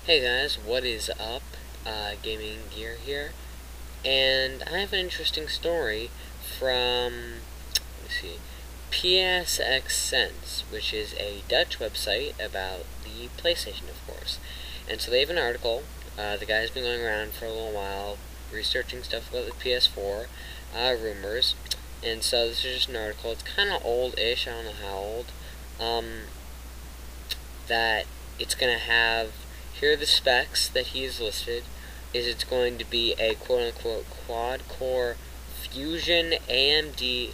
Hey guys, what is up? Gaming Gear here, and I have an interesting story from, let me see, PSX Sense, which is a Dutch website about the PlayStation, of course. And so they have an article. The guy's been going around for a little while, researching stuff about the PS4, rumors, and so this is just an article. It's kind of old-ish, I don't know how old, that it's going to have. Here are the specs that he has listed. It's going to be a quote-unquote quad-core Fusion AMD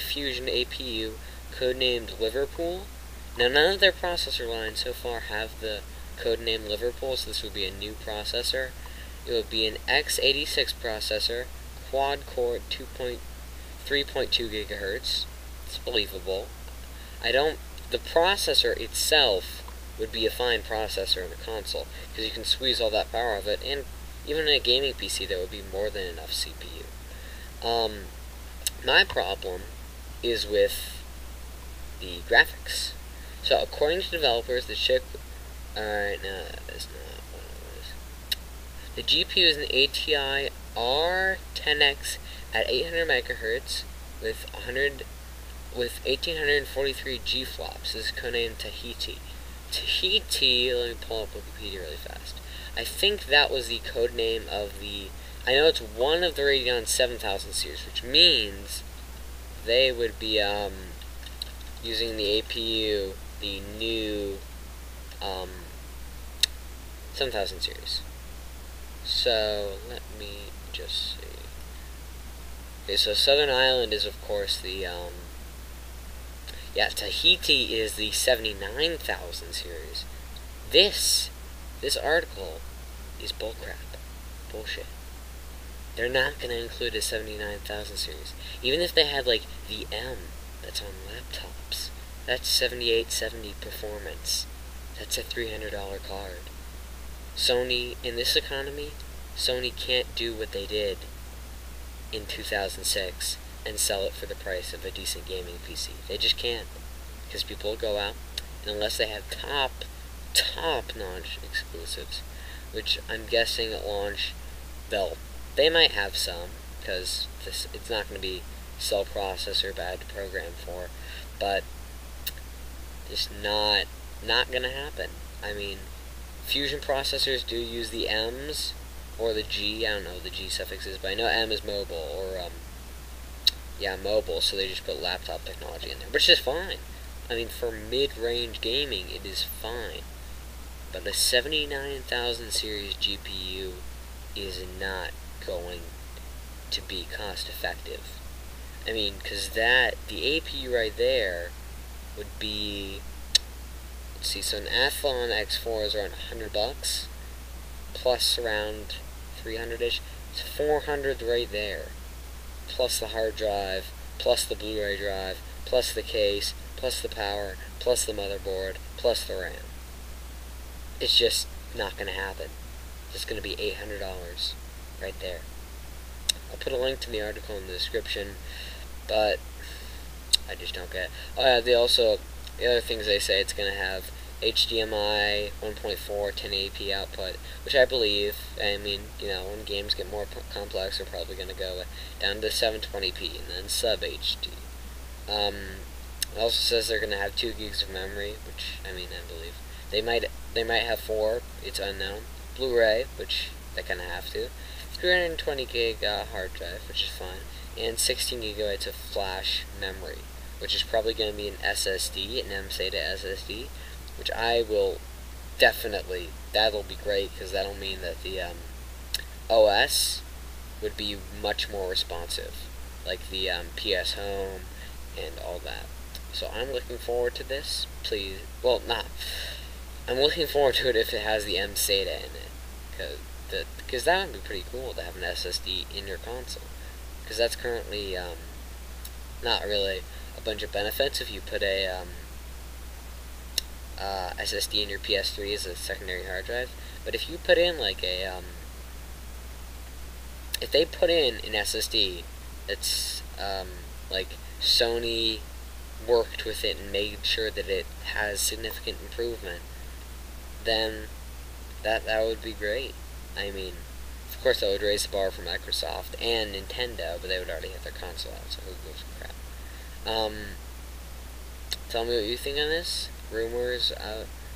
Fusion APU, codenamed Liverpool. Now, none of their processor lines so far have the codename Liverpool, so this would be a new processor. It would be an x86 processor, quad-core 3.2 gigahertz. It's believable. The processor itself would be a fine processor in a console, because you can squeeze all that power out of it, and even in a gaming PC there would be more than enough CPU. My problem is with the graphics. So according to developers, the chip, alright, no, that's not what it was. The GPU is an ATI R10X at 800 megahertz with 1843 G flops. This is codenamed Tahiti. Tahiti, let me pull up Wikipedia really fast. I think that was the code name of I know it's one of the Radeon 7000 series, which means they would be using the APU, the new 7000 series. So let me just see. Okay, so Southern Island is of course the Tahiti is the 79,000 series. This article is bullcrap. Bullshit. They're not going to include a 79,000 series. Even if they had, like, the M that's on laptops, that's 7870 performance. That's a $300 card. Sony, in this economy, Sony can't do what they did in 2006 and sell it for the price of a decent gaming PC. They just can't. Because people will go out, and unless they have top-notch exclusives, which I'm guessing at launch, they might have some, because it's not going to be cell processor bad to program for, but it's not going to happen. I mean, Fusion processors do use the M's, or the G, I don't know what the G suffix is, but I know M is mobile, or, mobile, so they just put laptop technology in there, which is fine. I mean, for mid-range gaming, it is fine. But the 79,000 series GPU is not going to be cost-effective. I mean, because the APU right there would be, let's see, so an Athlon X4 is around $100, plus around 300-ish. It's 400 right there. Plus the hard drive, plus the Blu-ray drive, plus the case, plus the power, plus the motherboard, plus the RAM. It's just not going to happen. It's going to be $800 right there. I'll put a link to the article in the description, but I just don't get it. Oh yeah, the other things they say, it's going to have HDMI 1.4 1080p output, which I believe. I mean, when games get more complex, they're probably going to go down to 720p and then sub HD. It also says they're going to have 2 gigs of memory, which I believe they might have 4. It's unknown. Blu-ray, which they kind of have to. 320 gig hard drive, which is fine, and 16 gigabytes of flash memory, which is probably going to be an SSD, an M-SATA SSD. Which I will definitely, that'll be great, because that'll mean that the OS would be much more responsive, like the PS Home and all that. So I'm looking forward to this. Please, well, I'm looking forward to it if it has the M-SATA in it, because that would be pretty cool to have an SSD in your console, because that's currently not really a bunch of benefits if you put a SSD in your PS3 as a secondary hard drive. But if you put in like if they put in an SSD that's like Sony worked with it and made sure that it has significant improvement, then That would be great. I mean, of course that would raise the bar for Microsoft and Nintendo, but they would already have their console out, so who gives a crap? Tell me what you think on this. Rumors.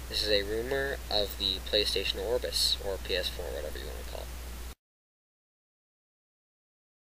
This is a rumor of the PlayStation Orbis, or PS4, whatever you want to call it.